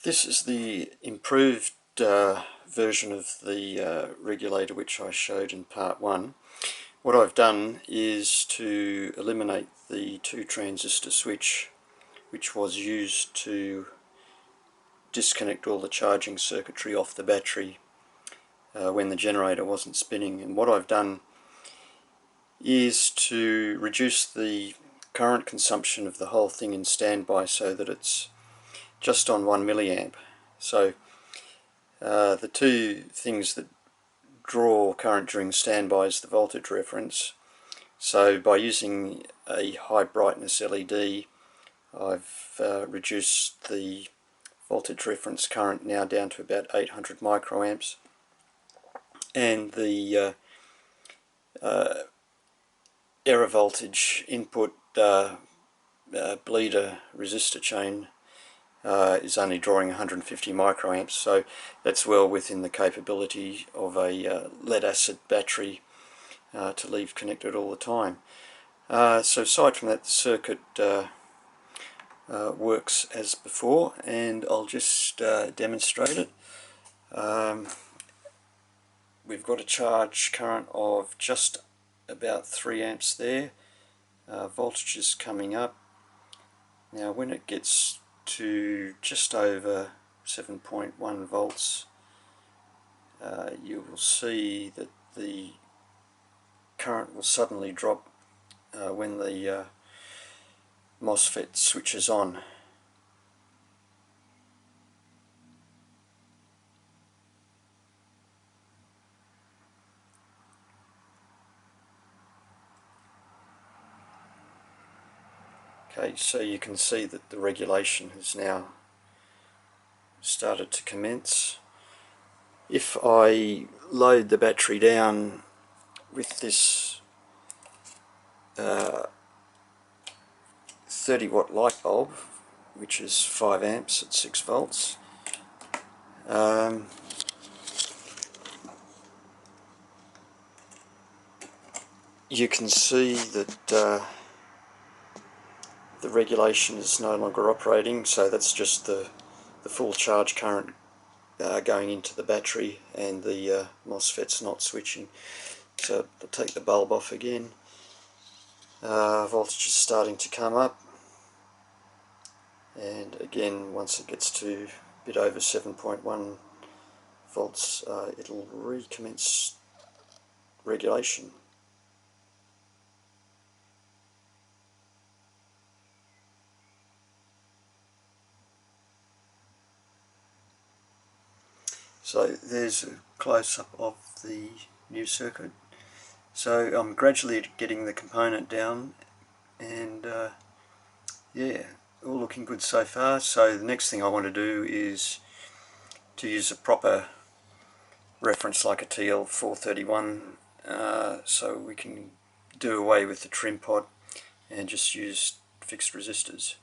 This is the improved version of the regulator which I showed in part 1. What I've done is to eliminate the 2 transistor switch which was used to disconnect all the charging circuitry off the battery when the generator wasn't spinning. And what I've done is to reduce the current consumption of the whole thing in standby so that it's just on 1 milliamp. So the two things that draw current during standby is the voltage reference. So by using a high brightness LED, I've reduced the voltage reference current now down to about 800 microamps, and the error voltage input bleeder resistor chain is only drawing 150 microamps, so that's well within the capability of a lead acid battery to leave connected all the time. So aside from that, the circuit works as before, and I'll just demonstrate it. We've got a charge current of just about 3 amps there. Voltage is coming up. Now when it gets to just over 7.1 volts, you will see that the current will suddenly drop when the MOSFET switches on. Okay, so you can see that the regulation has now started to commence. If I load the battery down with this 30 watt light bulb, which is 5 amps at 6 volts, you can see that the regulation is no longer operating, so that's just the full charge current going into the battery, and the MOSFET's not switching. So I'll take the bulb off again. Voltage is starting to come up, and again once it gets to a bit over 7.1 volts it'll recommence regulation. So there's a close-up of the new circuit. So I'm gradually getting the component down, and yeah, all looking good so far. So the next thing I want to do is to use a proper reference like a TL431, so we can do away with the trim pot and just use fixed resistors.